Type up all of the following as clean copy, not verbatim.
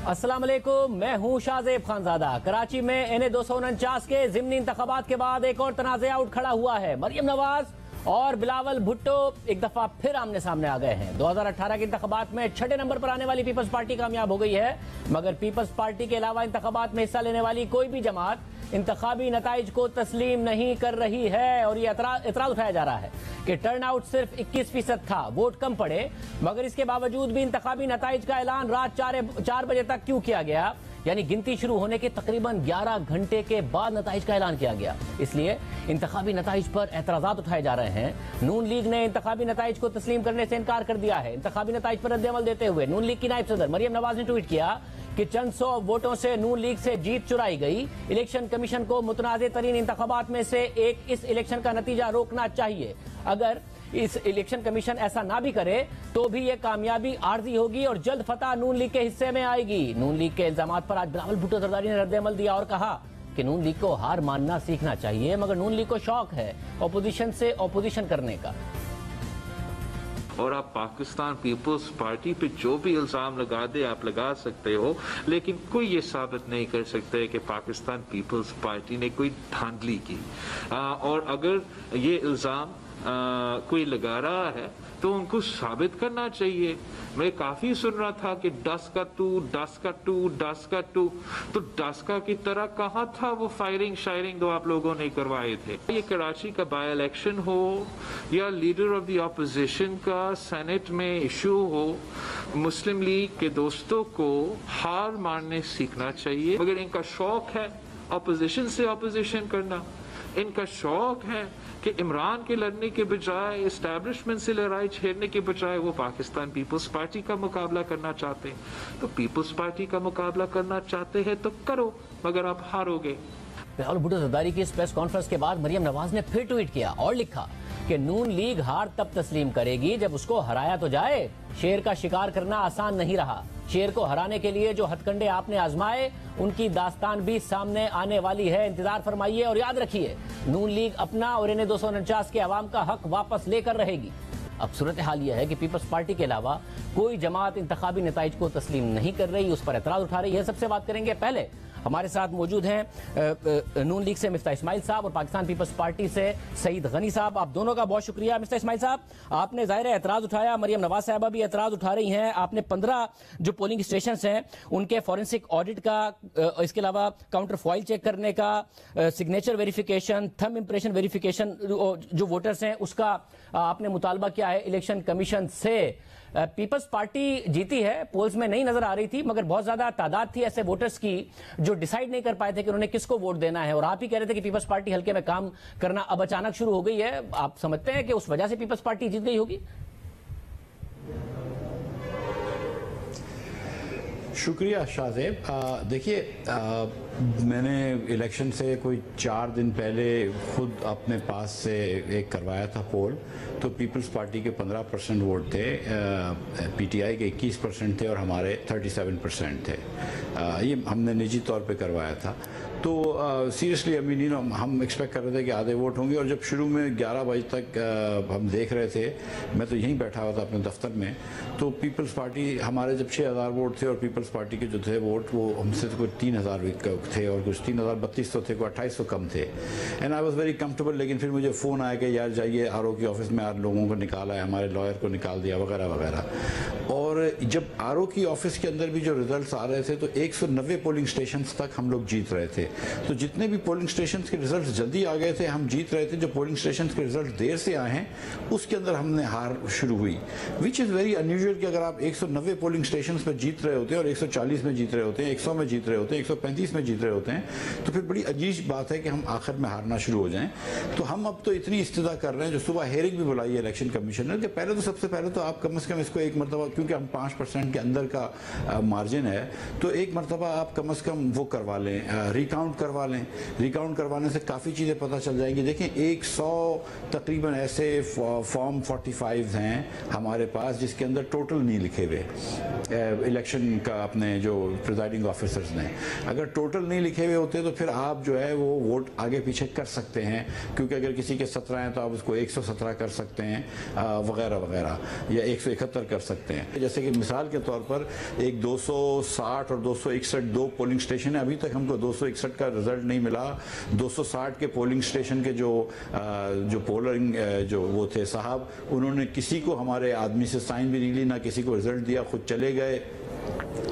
अस्सलाम वालेकुम, मैं हूं शाहजेब खानजादा। कराची में NA 249 के ज़िमनी इंतखाबात के बाद एक और तनाज़ा उठ खड़ा हुआ है। मरियम नवाज और बिलावल भुट्टो एक दफा फिर आमने सामने आ गए हैं। 2018 के इंतखाबात में 6ठे नंबर पर आने वाली पीपल्स पार्टी कामयाब हो गई है, मगर पीपल्स पार्टी के अलावा इंतखाबात में हिस्सा लेने वाली कोई भी जमात इंतखाबी नताइज को तस्लीम नहीं कर रही है। और ये एतराज उठाया जा रहा है कि टर्नआउट सिर्फ 21% था, वोट कम पड़े, मगर इसके बावजूद भी इंतखाबी नताइज का ऐलान रात 4 बजे तक क्यों किया गया, यानी गिनती शुरू होने के तकरीबन 11 घंटे के बाद नताइज का ऐलान किया गया। इसलिए इंतखाबी नताइज पर एतराजात उठाए जा रहे हैं। नून लीग ने इंतखाबी नताइज को तस्लीम करने से इनकार कर दिया है। इंतखाबी नताइज पर रद्द-ए-अमल देते हुए नून लीग की नायब सदर मरियम नवाज ने ट्वीट किया कि चंद सौ वोटों से नून लीग से जीत चुराई गई। इलेक्शन कमीशन को मुतनाज़े तरीन इंतखाबात में से एक इस इलेक्शन का नतीजा रोकना चाहिए। अगर इस इलेक्शन कमीशन ऐसा ना भी करे तो भी ये कामयाबी आर्जी होगी और जल्द फतह नून लीग के हिस्से में आएगी। नून लीग के इल्जामात पर आज बिलावल भुट्टो जरदारी ने रद्द-ए-अमल दिया और कहा कि नून लीग को हार मानना सीखना चाहिए, मगर नून लीग को शौक है ऑपोजिशन से ऑपोजिशन करने का। और आप पाकिस्तान पीपल्स पार्टी पे जो भी इल्ज़ाम लगा दे आप लगा सकते हो, लेकिन कोई ये साबित नहीं कर सकते कि पाकिस्तान पीपल्स पार्टी ने कोई धांधली की। और अगर ये इल्ज़ाम कोई लगा रहा है तो उनको साबित करना चाहिए। मैं काफी सुन रहा था कि डस्का टू, तो डस्का की तरह कहाँ था वो फायरिंग शायरिंग जो आप लोगों ने करवाए थे। ये कराची का बाय इलेक्शन हो या लीडर ऑफ द ऑपोजिशन का सेनेट में इशू हो, मुस्लिम लीग के दोस्तों को हार मानने सीखना चाहिए। मगर इनका शौक है ऑपोजिशन से ऑपोजिशन करना, इनका शौक है कि इमरान के लड़ने के बजाय एस्टैब्लिशमेंट से लड़ाई छेड़ने के बजाय वो पाकिस्तान पीपल्स पार्टी का मुकाबला करना चाहते हैं। तो पीपल्स पार्टी का मुकाबला करना चाहते हैं तो करो, मगर आप हारोगे। बिलावल भुट्टो जरदारी की इस प्रेस कॉन्फ्रेंस के बाद मरियम नवाज ने फिर ट्वीट किया और लिखा कि नून लीग हार तब तस्लीम करेगी जब उसको हराया तो जाए। शेर का शिकार करना आसान नहीं रहा। शेर को हराने के लिए जो हथकंडे आपने आजमाए उनकी दास्तान भी सामने आने वाली है। इंतजार फरमाइए और याद रखिए, नून लीग अपना और NA 249 के अवाम का हक वापस लेकर रहेगी। अब सूरत हाल यह है कि पीपल्स पार्टी के अलावा कोई जमात इंतखाबी नताइज को तस्लीम नहीं कर रही, उस पर एतराज उठा रही है। सबसे बात करेंगे। पहले हमारे साथ मौजूद हैं नून लीग से मिफ्ता इस्माइल साहब और पाकिस्तान पीपल्स पार्टी से सईद गनी साहब। आप दोनों का बहुत शुक्रिया। मिफ्ता इस्माइल साहब, आपने जाहिर है एतराज उठाया, मरियम नवाज साहबा भी एतराज उठा रही हैं। आपने 15 जो पोलिंग स्टेशन हैं उनके फॉरेंसिक ऑडिट का, इसके अलावा काउंटर फॉइल चेक करने का, signature verification, thumb impression verification जो वोटर्स हैं उसका आपने मुतालबा किया है इलेक्शन कमीशन से। पीपल्स पार्टी जीती है, पोल्स में नहीं नजर आ रही थी, मगर बहुत ज्यादा तादाद थी ऐसे वोटर्स की जो डिसाइड नहीं कर पाए थे कि उन्होंने किसको वोट देना है। और आप ही कह रहे थे कि पीपल्स पार्टी हल्के में काम करना अब अचानक शुरू हो गई है। आप समझते हैं कि उस वजह से पीपल्स पार्टी जीत गई होगी? शुक्रिया शाहजेब। देखिए, मैंने इलेक्शन से कोई 4 दिन पहले खुद अपने पास से एक करवाया था पोल, तो पीपल्स पार्टी के 15% वोट थे, PTI के 21% थे और हमारे 37% थे। ये हमने निजी तौर पे करवाया था। तो सीरियसली आई मीन हम एक्सपेक्ट कर रहे थे कि आधे वोट होंगे। और जब शुरू में 11 बजे तक हम देख रहे थे, मैं तो यहीं बैठा हुआ था अपने दफ्तर में, तो पीपल्स पार्टी हमारे जब 6000 वोट थे और पीपल्स पार्टी के जो थे वोट वो हमसे तो कोई 3000 थे और कुछ 3032 तो थे, कोई 2800 कम थे। And I was very comfortable. लेकिन फिर मुझे फ़ोन आया कि यार जाइए RO की ऑफिस में, आज लोगों को निकाला है, हमारे लॉयर को निकाल दिया वगैरह वगैरह। और जब RO की ऑफिस के अंदर भी जो रिजल्ट आ रहे थे तो 190 पोलिंग स्टेशन तक हम लोग जीत रहे थे। तो जितने भी पोलिंग स्टेशन के रिजल्ट जल्दी आ गए थे हम जीत रहे थे। जो पोलिंग स्टेशन के रिजल्ट देर से आए हैं उसके अंदर हमने हार शुरू हुई, विच इज़ वेरी अनयूजुअल कि अगर आप 190 पोलिंग स्टेशन पर जीत रहे होते हैं और 140 में जीत रहे होते हैं, 100 में जीत रहे होते हैं, 135 में जीत रहे होते हैं, तो फिर बड़ी अजीब बात है कि हम आखिर में हारना शुरू हो जाएं। तो हम अब तो इतनी इस्तदा कर रहे हैं, जो सुबह हेयरिंग भी बुलाई है इलेक्शन कमीशनर के, पहले तो सबसे पहले तो आप कम से कम इसको एक मरतबा, क्योंकि हम 5% के अंदर का मार्जिन है, तो एक मरतबा आप कम से कम वो करवा लें, रिकाउंट करवा लें। रिकाउंट करवाने से काफ़ी चीज़ें पता चल जाएंगी। देखें, 100 तकरीबन ऐसे फॉर्म 45 हैं हमारे पास जिसके अंदर टोटल नहीं लिखे हुए, इलेक्शन का आपने जो प्रिजाइडिंग ऑफिसर्स ने, अगर टोटल नहीं लिखे हुए होते तो फिर आप जो है वो वोट आगे पीछे कर सकते हैं, क्योंकि अगर किसी के 17 हैं तो आप उसको 117 कर सकते हैं वगैरह वगैरह, या 171 कर सकते हैं। जैसे कि मिसाल के तौर पर एक 260 और 261 दो पोलिंग स्टेशन है, अभी तक हमको 261 का रिजल्ट नहीं मिला। 260 के पोलिंग स्टेशन के जो पोलिंग जो वो थे साहब, उन्होंने किसी को हमारे आदमी से साइन भी नहीं ली, ना किसी को रिजल्ट दिया, खुद चले गए।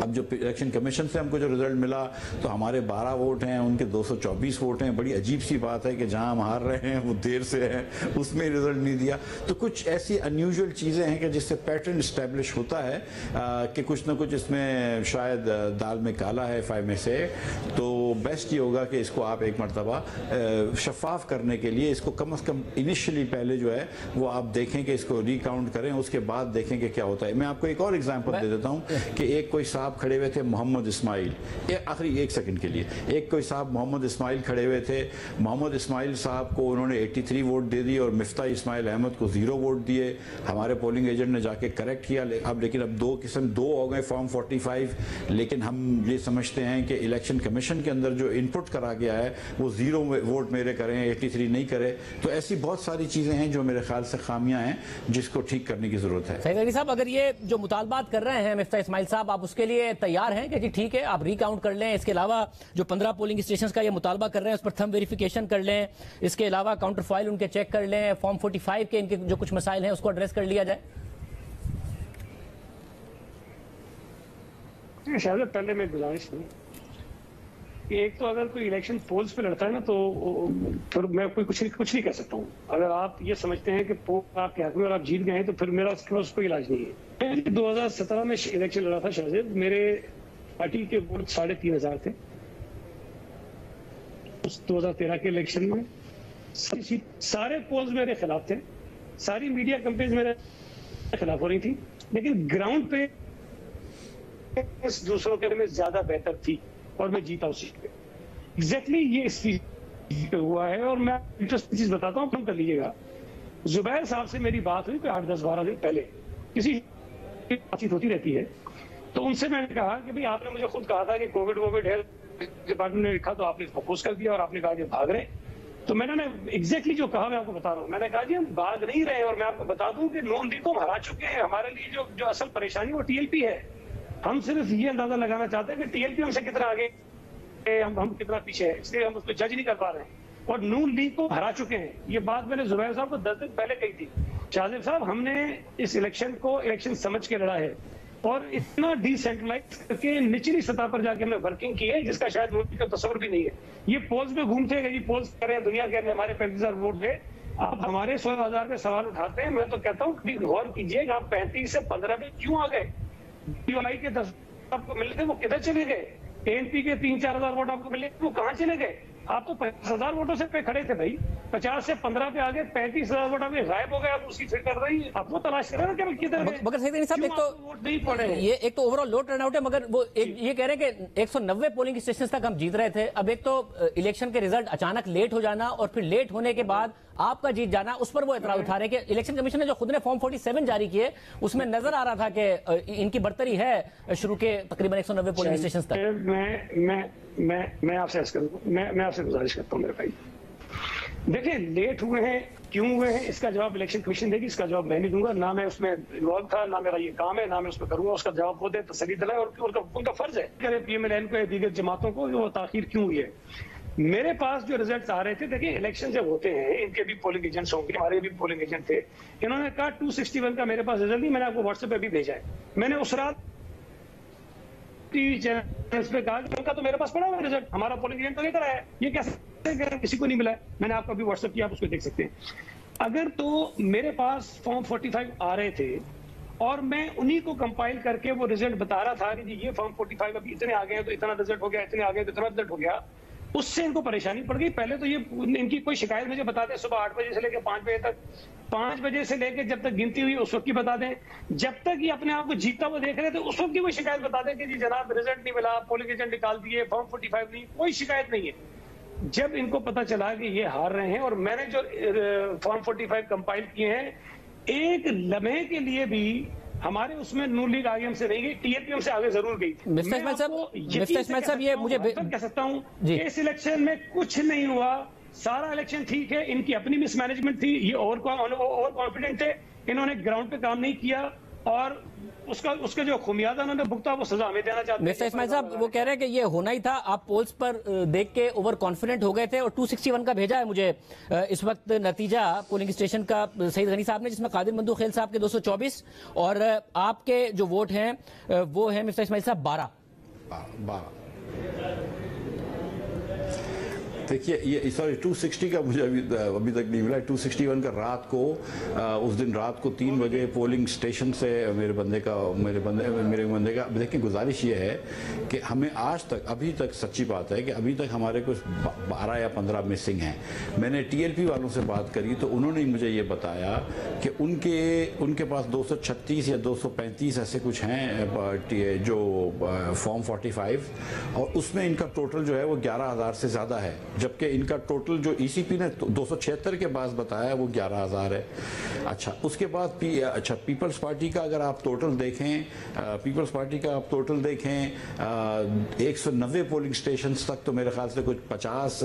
अब जो इलेक्शन कमीशन से हमको जो रिजल्ट मिला तो हमारे 12 वोट हैं, उनके 224 वोट हैं। बड़ी अजीब सी बात है कि जहां हम हार रहे हैं वो देर से है, उसमें रिजल्ट नहीं दिया। तो कुछ ऐसी अनयूजुअल चीज़ें हैं कि जिससे पैटर्न इस्टेब्लिश होता है कि कुछ ना कुछ इसमें शायद दाल में काला है 5 में से। तो बेस्ट ये होगा कि इसको आप एक मरतबा शफाफ करने के लिए इसको कम से कम इनिशियली पहले जो है वो आप देखें कि इसको रिकाउंट करें, उसके बाद देखें कि क्या होता है। मैं आपको एक और एग्जाम्पल दे देता हूँ कि एक कोई साहब खड़े हुए थे मोहम्मद इस्माइल, आखिरी 1 सेकंड के लिए, एक कोई साहब मोहम्मद इस्माइल खड़े हुए थे। मोहम्मद इस्माइल साहब को उन्होंने 83 वोट दे दिए और मिफ्ता इस्माइल अहमद को 0 वोट दिए। हमारे पोलिंग एजेंट ने जाके करेक्ट किया। अब लेकिन अब दो हो गए फॉर्म 45। लेकिन हम ये समझते हैं कि इलेक्शन कमीशन के अंदर जो इनपुट करा गया है वो 0 वोट मेरे करें, 83 नहीं करे। तो ऐसी बहुत सारी चीजें हैं जो मेरे ख्याल से खामियां हैं जिसको ठीक करने की जरूरत है। सैयद अली साहब, अगर ये जो मुतालबात कर रहे हैं मिफ्ता इस्माइल साहब, आप उसके लिए तैयार हैं कि जी ठीक है आप रिकाउंट कर लें? इसके अलावा जो 15 पोलिंग स्टेशंस का ये मुतालबा कर रहे हैं उस पर थंब वेरिफिकेशन कर लें, इसके अलावा काउंटर फाइल उनके चेक कर लें, फॉर्म 45 के इनके जो कुछ मसाइल हैं उसको एड्रेस कर लिया जाए? शायद पहले मैं गुजारिश करूं कि एक तो अगर कोई इलेक्शन पोल्स पे लड़ता है ना तो फिर मैं कुछ नहीं कह सकता हूँ। अगर आप ये समझते हैं कि पोल आपके हाथ में और आप जीत गए हैं तो फिर मेरा कोई इलाज नहीं है। 2017 में इलेक्शन लड़ा था शायद, मेरे पार्टी के वोट 3500 थे। उस 2013 के इलेक्शन में सारे पोल्स मेरे खिलाफ थे, सारी मीडिया कंपेन्स मेरे खिलाफ हो रही थी, लेकिन ग्राउंड पे दूसरों के में ज्यादा बेहतर थी और मैं जीता उस सीट पे। एग्जैक्टली ये इस चीज पे हुआ है। और मैं इंटरेस्टिंग चीज बताता हूँ, कर लीजिएगा। जुबैर साहब से मेरी बात हुई 8, 10, 12 दिन पहले, किसी बातचीत होती रहती है, तो उनसे मैंने कहा कि भाई आपने मुझे खुद कहा था कि कोविड हेल्थ डिपार्टमेंट ने लिखा तो आपने प्रपोज कर दिया और आपने कहा कि भाग रहे। तो मैंने एग्जैक्टली जो कहा मैं आपको बता रहा हूँ। मैंने कहा जी हम भाग नहीं रहे, और मैं आपको बता दूं कि नॉन लीग को हम हरा चुके हैं। हमारे लिए जो असल परेशानी वो टीएलपी है। हम सिर्फ ये अंदाजा लगाना चाहते हैं कि टीएलपी हमसे कितना आगे, हम कितना पीछे है, इसलिए हम उसको जज नहीं कर पा रहे हैं। और नून लीग को हरा चुके हैं। ये बात मैंने जुबैर साहब को 10 दिन पहले कही थी। शाहजेब साहब, हमने इस इलेक्शन को इलेक्शन समझ के लड़ा है और इतना डिसेंट्रलाइज करके निचली सतह पर जाके हमने वर्किंग की है जिसका शायद मोदी का तस्वर भी नहीं है। ये पोल्स में घूमते हैं, ये पोल्स कर रहे हैं दुनिया के, हमारे 35,000 वोट है, आप हमारे 16,000 पे सवाल उठाते हैं। मैं तो कहता हूँ गौर कीजिए, आप 35 से 15 में क्यों आ गए? DUI के 10 आपको मिले थे, वो किधर चले गए? ANP के 3-4 हजार वोट आपको मिले, वो कहाँ चले गए? आप तो 50,000 वोटों से पे खड़े थे भाई, 50 से 15 पे आगे 35,000 वोट अभी गायब हो गए। आप उसकी फिक्र कर रही है, आप वो तलाश कर रहे हैं कि किधर गए? मगर सैयद अली साहब, एक तो वोट नहीं पड़े, ये एक तो ओवरऑल लो टर्नआउट है, मगर वो ये कह रहे हैं कि 190 पोलिंग स्टेशन तक हम जीत रहे थे। अब एक तो इलेक्शन के रिजल्ट अचानक लेट हो जाना और फिर लेट होने के बाद आपका जीत जाना, उस पर वो एतराज उठा रहे हैं कि इलेक्शन कमीशन ने जो खुद ने फॉर्म 47 जारी किए उसमें नजर आ रहा था कि इनकी बढ़तरी है शुरू के तकरीबन 190 पोलिंग स्टेशन तक। मैं आपसे गुजारिश करता हूँ मेरे भाई, देखिए लेट हुए हैं, क्यों हुए हैं, इसका जवाब इलेक्शन कमीशन देगी, इसका जवाब मैं नहीं दूंगा। ना मैं उसमें इन्वॉल्व था, ना मेरा ये काम है, ना मैं उसमें करूंगा। उसका जवाब वो दे, तसल्ली दिलाए, और उनका फर्ज है करे PMLN को या दीगर जमातों को वो ताखीर क्यों हुई है। मेरे पास जो रिजल्ट आ रहे थे, देखिए इलेक्शन जब होते हैं इनके भी पोलिंग एजेंट्स होंगे, हमारे भी पोलिंग एजेंट थे। इन्होंने कहा 261 का मेरे पास रिजल्ट नहीं, मैंने आपको व्हाट्सएप पे भी भेजा है। मैंने उस रात टीवी चैनल्स पे कहा कि उनका तो मेरे पास पड़ा हुआ रिजल्ट, हमारा पोलिंग एजेंट तो लेकर आया है, ये कैसे किसी को नहीं मिला है। मैंने आपको अभी व्हाट्सएप किया, आप उसको देख सकते हैं। अगर तो मेरे पास फॉर्म 45 आ रहे थे और मैं उन्हीं को कंपाइल करके वो रिजल्ट बता रहा था कि जी ये फॉर्म 45 अभी इतने आ गए तो इतना रिजल्ट हो गया, इतने आ गए तो इतना रिजल्ट हो गया, उससे इनको परेशानी पड़ गई। पहले तो ये इनकी कोई शिकायत मुझे बता दें सुबह 8 बजे से लेकर 5 बजे तक, 5 बजे से लेकर जब तक गिनती हुई उस वक्त की बता दें। जब तक ये अपने आप को जीतता हुआ देख रहे थे उस वक्त की कोई शिकायत बता दें कि जी जनाब रिजल्ट नहीं मिला, पोलिंग एजेंट निकाल दिए, फॉर्म 45 नहीं, कोई शिकायत नहीं है। जब इनको पता चला कि ये हार रहे हैं और मैंने जो फॉर्म 45 कंपाइल किए हैं, एक लम्हे के लिए भी हमारे उसमें नून लीग आगे हमसे नहीं गई, टीएपी हमसे आगे जरूर गई थी। मिस्टर इस्माइल साहब, ये मुझे कह सकता हूँ इस इलेक्शन में कुछ नहीं हुआ, सारा इलेक्शन ठीक है। इनकी अपनी मिसमैनेजमेंट थी, ये ओवर कॉन्फिडेंट थे, इन्होंने ग्राउंड पे काम नहीं किया और उसका जो खुमियाजा उन्होंने भुगता वो सजा हमें देना चाहते हैं। मिस्टर इस्माइल साहब, वो कह रहे हैं कि ये होना ही था, आप पोल्स पर देख के ओवर कॉन्फिडेंट हो गए थे और 261 का भेजा है मुझे इस वक्त नतीजा पोलिंग स्टेशन का सईद गनी साहब ने, जिसमें कादिर मंदू खेल साहब के 224 और आपके जो वोट हैं वो है मिस्टर इस्माइल साहब 12। देखिए ये सॉरी 260 का मुझे अभी तक नहीं मिला। 261 का रात को उस दिन रात को 3 बजे पोलिंग स्टेशन से मेरे बंदे का देखिए गुजारिश ये है कि हमें आज तक अभी तक सच्ची बात है कि अभी तक हमारे कुछ 12 या 15 मिसिंग हैं। मैंने टीएलपी वालों से बात करी तो उन्होंने मुझे ये बताया कि उनके पास 236 या 235 ऐसे कुछ हैं जो फॉर्म 45 और उसमें इनका टोटल जो है वो 11,000 से ज़्यादा है, जबकि इनका टोटल जो ईसीपी ने 276 के पास बताया वो 11,000 है। अच्छा, उसके बाद पीपल्स पार्टी का अगर आप टोटल देखें 190 पोलिंग स्टेशंस तक तो मेरे ख्याल से कुछ 50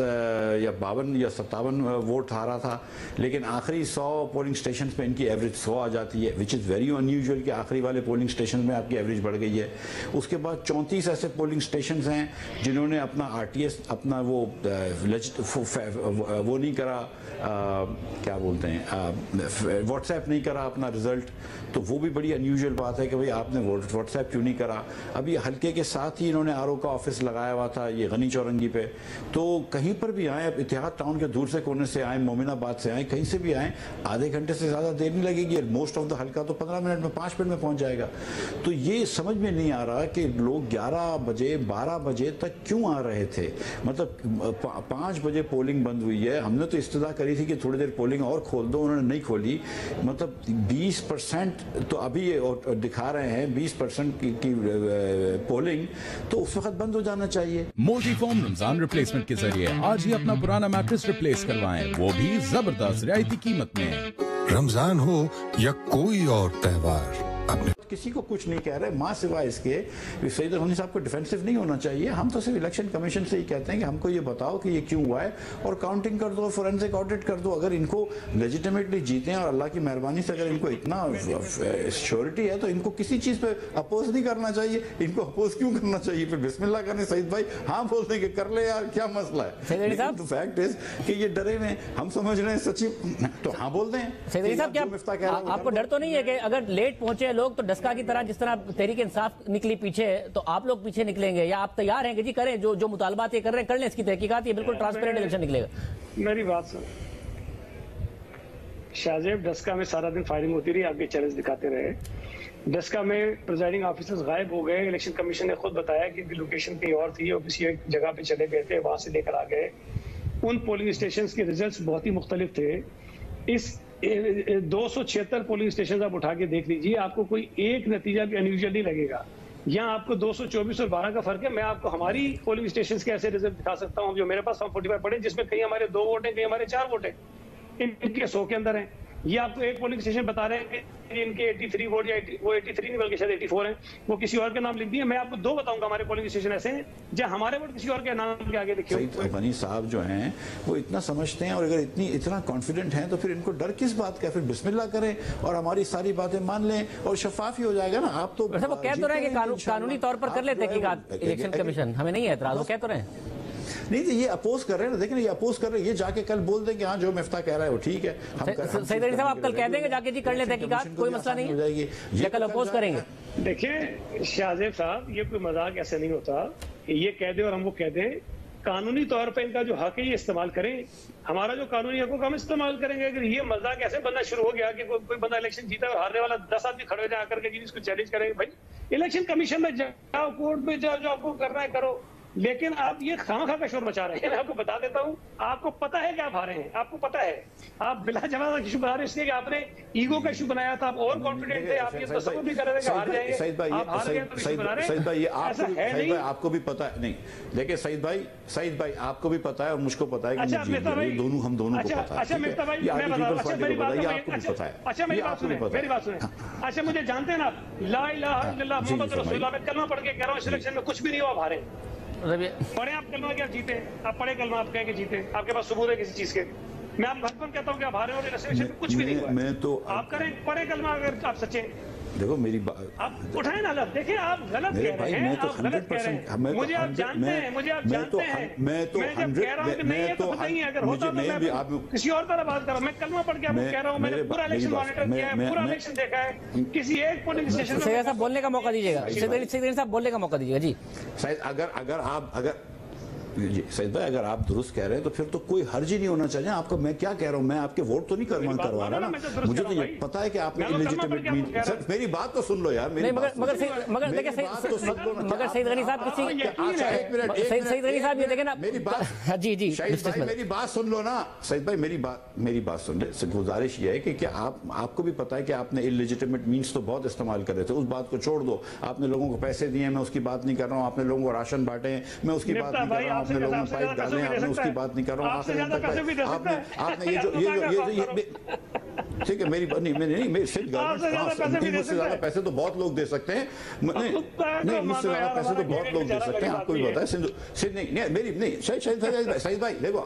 या 52 या 57 वोट हारा था, लेकिन आखिरी 100 पोलिंग स्टेशंस पे इनकी एवरेज 100 आ जाती है, विच इज़ वेरी अनयूजुअल कि आखिरी वाले पोलिंग स्टेशन में आपकी एवरेज बढ़ गई है। उसके बाद 34 ऐसे पोलिंग स्टेशंस हैं जिन्होंने अपना आरटीएस अपना वो नहीं करा, क्या बोलते हैं, व्हाट्सएप नहीं करा अपना रिजल्ट, तो वो भी बड़ी अनयूजुअल बात है कि भाई आपने व्हाट्सएप क्यों नहीं करा। अभी हल्के के साथ ही इन्होंने आरओ का ऑफिस लगाया हुआ था ये गनी चौरंगी पे, तो कहीं पर भी आए, इतिहाद टाउन के दूर से कोने से आए, मोमिनाबाद से आए, कहीं से भी आए, आधे घंटे से ज़्यादा देर नहीं लगेगी। मोस्ट ऑफ द हल्का तो 15 मिनट में 5 मिनट में पहुंच जाएगा। तो ये समझ में नहीं आ रहा कि लोग 11 बजे 12 बजे तक क्यों आ रहे थे। मतलब 5 बजे पोलिंग बंद हुई है, हमने तो इस्तदा करी थी कि थोड़ी देर पोलिंग और खोल दो, उन्होंने नहीं खोली। मतलब 20% तो अभी ये दिखा रहे हैं 20% की पोलिंग, तो उस वक्त बंद हो जाना चाहिए। मोल्टीफॉर्म रमजान रिप्लेसमेंट के जरिए आज ही अपना पुराना मैट्रेस रिप्लेस करवाएं, वो भी जबरदस्त रियायती कीमत में। रमजान हो या कोई और त्योहार, अपने किसी को कुछ नहीं कह रहे, मां सिवाय इसके सईद गनी साहब को डिफेंसिव नहीं होना चाहिए। हम तो सिर्फ इलेक्शन कमीशन से ही कहते हैं कि हमको ये बताओ कि ये क्यों हुआ है और काउंटिंग कर दो, फोरेंसिक ऑडिट कर दो। अगर इनको लेजिटिमेटली जीते हैं और अल्लाह की मेहरबानी से अगर इनको इतना श्योरिटी है तो इनको किसी चीज पे अपोज नहीं करना चाहिए। इनको अपोज क्यों करना चाहिए? फिर बिस्मिल्लाह करने सईद भाई हाँ बोलते हैं कि कर ले यार, क्या मसला है। तो फैक्ट इज कि ये डरे में हम समझ रहे हैं सच्ची, तो हाँ बोलते हैं। सईद साहब, क्या आपको डर तो नहीं है कि अगर लेट पहुंचे लोग तो डस्का की तरह, जिस तरह तहरीक इंसाफ निकली पीछे, तो आप लोग पीछे निकलेंगे, या आप तैयार हैं कि जी करें जो मुतालबात ये कर रहे हैं कर लें, इसकी तहकीकात, ये बिल्कुल ट्रांसपेरेंट इलेक्शन निकलेगा? मेरी बात सुन शाहजेब, डस्का में सारा दिन फायरिंग होती रही, आपके चैलेंज दिखाते रहे। डस्का में प्रिजाइडिंग ऑफिसर्स गायब हो गए, इलेक्शन कमीशन ने खुद बताया कि लोकेशन कहीं और थी और किसी एक जगह पे चले गए थे, वहां से लेकर आ गए। उन पोलिंग स्टेशन के रिजल्ट बहुत ही मुख्तलिफ थे। इस 276 पोलिंग स्टेशन आप उठा के देख लीजिए, आपको कोई एक नतीजा भी अनयूजुअल नहीं लगेगा। यहाँ आपको 224 और 12 का फर्क है। मैं आपको हमारी पोलिंग स्टेशन के ऐसे रिजल्ट दिखा सकता हूँ जो मेरे पास 45 पड़े, जिसमें कहीं हमारे 2 वोट हैं, कहीं हमारे 4 वोट हैं, इनके 100 के अंदर हैं। ये आपको एक पोलिंग स्टेशन बता रहे हैं कि इनके 83 वोट या वो 83 नहीं बल्कि शायद 84 हैं, वो किसी और के नाम लिख दिए। मैं आपको 2 बताऊंगा हमारे पोलिंग स्टेशन ऐसे हैं जहां हमारे वोट किसी और के नाम के आगे लिखे हुए। सईद गनी साहब जो हैं वो इतना समझते हैं और अगर इतना कॉन्फिडेंट हैं तो फिर इनको डर किस बात का? फिर बिस्मिल्लाह करें और हमारी सारी बातें मान लें और शफाफ ही हो जाएगा ना। आप तो वो कह तो रहे हैं कि कानूनी तौर पर कर लेते तहकीकात इलेक्शन कमीशन, हमें नहीं है एतराज, वो कह तो रहे हैं। नहीं तो ये अपोज कर रहे हैं ना, देखें ये अपोज कर रहे हैं, ये जाके कल बोल दें कि हाँ जो मिफ्ता कह रहा है वो ठीक है। सईद गनी साहब, आप कल कह देंगे जाके जी कर ले तहकीकात, कोई मसला नहीं है, ये कल अपोज करेंगे। देखिए शाहजेब साहब, ये कोई मजाक ऐसे नहीं होता, ये कह दे और हम वो कह दें। कानूनी तौर पर इनका जो हक है ये इस्तेमाल करें, हमारा जो कानूनी हक हम इस्तेमाल करेंगे। अगर ये मजाक ऐसे बनना शुरू हो गया कि कोई बंदा इलेक्शन जीता और हारने वाला 10 आदमी खड़े हो जाए आकर के जी इसको चैलेंज करेंगे, भाई इलेक्शन कमीशन में जाओ, कोर्ट में जाओ, जो आपको करना है करो। लेकिन आप ये खामखा का शोर मचा रहे हैं। मैं आपको बता देता हूं, आपको पता है कि आप हारे हैं, आपको पता है। आप बिला जवाब इशू बना रहे इसलिए कि आपने ईगो का इशू बनाया था, आप और कॉन्फिडेंट थे, आप ये तसव्वुर भी कर रहे थे कि हार जाएंगे। सईद भाई, आप हार गए तो इशू बना रहे हैं। सईद भाई, ये ऐसा है नहीं। आपको भी पता है नहीं। देखिए सईद भाई आपको भी पता है और मुझको पता है कि अच्छा, मैं जीत गया। ये दोनों हम दोनों को पता है। अच्छा मेहता भाई, ये मैं आगे बता रहा हूं, पीपल्स अच्छा पार्टी मेरी को पता है, ये बात आपको भी पता है। अच्छा मेरी बात सुने, मेरी बात सुने। अच्छा मुझे जानते हैं ना, ला इलाहा इल्लल्लाह मुहम्मद रसूलुल्लाह में कलमा पढ़ के कह रहा हूं, सिलेक्शन में कुछ भी नहीं हुआ, आप हारे। पढ़े आप कलमा के, आप जीते। आप पढ़े कलमा, आप कह के जीते, आपके पास सबूत है किसी चीज के। मैं आप हस्बैंड कहता हूं कि आप हारे हो, सिलेक्शन में कुछ भी नहीं हुआ। मैं तो आप करें पढ़े कलमा, अगर आप सच्चे। देखो मेरी बात आप उठाए ना, देखिए आप गलत कह रहे हैं, आप गलत कह रहे हैं। मुझे आप जानते हैं, मुझे आप जानते हैं। मैं जब कह रहा हूं कि नहीं है तो बताइए, अगर होता तो मैं किसी और तरह बात कर रहा हूं। मैं कलमा पढ़ के आपको कह रहा हूं, मैंने पूरा इलेक्शन मॉनिटर किया है, पूरा इलेक्शन देखा है। किसी एक पोलिंग स्टेशन में साहब बोलने का मौका दीजिएगा, सईद साहब बोलने का मौका दीजिएगा जी। शायद अगर जी सईद भाई, अगर आप दुरुस्त कह रहे हैं तो फिर तो कोई हर्ज ही नहीं होना चाहिए। आपको मैं क्या कह रहा हूँ, मैं आपके वोट तो नहीं करवा रहा ना। मुझे तो ये पता है कि आपने इलेजिटिमेट मीन। सर मेरी बात तो सुन लो यार, मेरी मगर देखिए सईद गनी साहब सईद गनी साहब ये देखें ना मेरी बात। जी जी मेरी बात सुन लो ना सईद भाई, मेरी बात सुन ले। गुजारिश ये है कि क्या आपको भी पता है कि आपने इलेजिटिमेट मीन्स तो बहुत इस्तेमाल कर रहे थे। उस बात को छोड़ दो। आपने लोगों को पैसे दिए, मैं उसकी बात नहीं कर रहा हूँ। आपने लोगों को राशन बांटे हैं, मैं उसकी बात नहीं कर रहा हूँ। आपने लोगों में पाइप डाले, आपने उसकी बात नहीं कर रहा हूँ। आपने ये ठीक है, मेरी मुझसे ज्यादा पैसे तो बहुत लोग दे सकते हैं। नहीं मुझसे ज्यादा पैसे तो बहुत लोग दे सकते हैं, आपको भी पता है। सिंध नहीं मेरी नहीं सईद भाई, देखो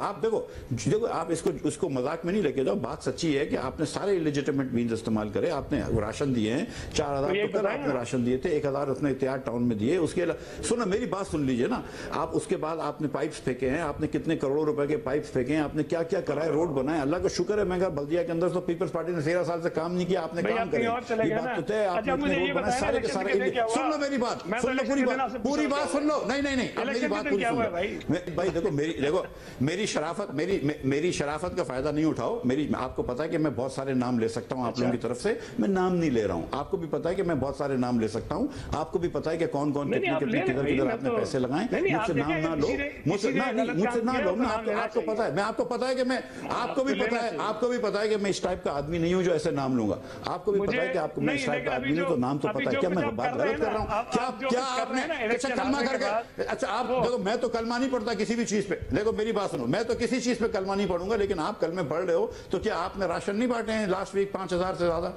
आप इसको मजाक में नहीं लेके जाओ। बात सच्ची है कि आपने सारे इलेजिटिमेट मीन्स इस्तेमाल करे। आपने राशन दिए हैं, 4000 तो कल आपने राशन दिए थे, 1000 अपने इत्तेहाद टाउन में दिए। उसके सुनो मेरी बात सुन लीजिए ना आप। उसके बाद आपने पाइप्स फेंके हैं, आपने कितने करोड़ों रुपए के पाइप्स फेंके हैं, आपने क्या क्या कराए, रोड बनाए। अल्लाह का शुक्र है महंगा बल्दिया के अंदर तो पीपल्स पार्टी ने 13 साल से काम नहीं किया। आपने काम करे, ये बात तो तय। आपने अपने रोड बनाए सारे के सारे। सुन लो मेरी बात, सुन लो पूरी बात सुन लो। नहीं मेरी बात पूरी सुन लो भाई। देखो मेरी शराफत का फायदा नहीं उठाओ। आपको पता है कि मैं बहुत सारे नाम ले सकता हूँ आप लोगों की तरफ से। मैं नाम नहीं ले रहा हूँ। आपको भी पता है कि मैं बहुत सारे नाम ले सकता हूँ। आपको भी पता है कि कौन किधर आपने पैसे लगाए। मुझसे नाम ना लो, मुझसे ना लो। आपको पता है, आपको पता है कि मैं, आपको भी पता है कि मैं इस टाइप का आदमी नहीं हूं जो ऐसे नाम लूंगा। आपको भी पता है कि आपको मैं इस टाइप का आदमी नहीं, तो नाम तो पता है। क्या मैं बात गलत कर रहा हूं? क्या आपने अच्छा कलमा करके, अच्छा आप देखो, मैं तो कलमा नहीं पढ़ता किसी भी चीज पे। देखो मेरी बात सुनो, मैं तो किसी चीज पे कलमा नहीं पढ़ूंगा, लेकिन आप कलमे पढ़ रहे हो तो क्या आपने राशन नहीं बांटे हैं लास्ट वीक 5000 से ज्यादा?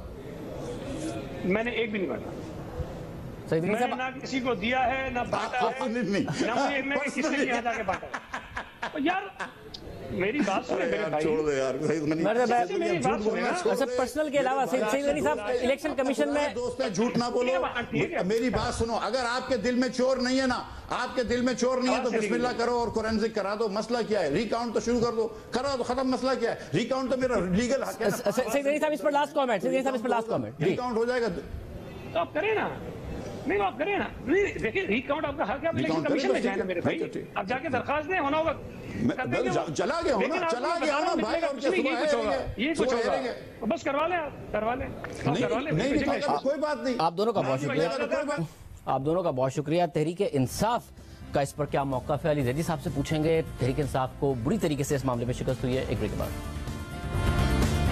मैंने एक भी नहीं बांटा। मैंने ना किसी को दिया है, ना बांटा है, ना किसी के यहाँ जाके बांटा। यार मेरी बात सुनो मेरे भाई, छोड़ दो यार। अच्छा पर्सनल के अलावा सईद गनी साहब इलेक्शन कमीशन में दोस्त है, झूठ ना बोलो। मेरी बात सुनो, अगर आपके दिल में चोर नहीं है ना, आपके दिल में चोर नहीं है तो बिस्मिल्लाह करो और फोरेंसिक करा दो। मसला क्या है? रिकाउंट तो शुरू कर दो, करा दो, खत्म। मसला क्या है? रिकाउंट तो मेरा लीगल हक है। सईद गनी साहब इस पर लास्ट कमेंट। रिकाउंट हो जाएगा तो आप करें ना। नहीं आप करें ना। नहीं देखिए, रिकाउंट आपका हक है, आप इलेक्शन कमीशन में जाए ना मेरे भाई। आप जाके दरखास्त दें, होना होगा। चला गया होना भाई। और ये कुछ होगा, बस करवा लें। कोई बात नहीं। आप दोनों का बहुत शुक्रिया। तहरीक इंसाफ का इस पर क्या मौक़िफ़ है, अली ज़ैदी साहब से पूछेंगे। तहरीक इंसाफ को बुरी तरीके से इस मामले में शिकस्त हुई है। एक ब्रेक के बाद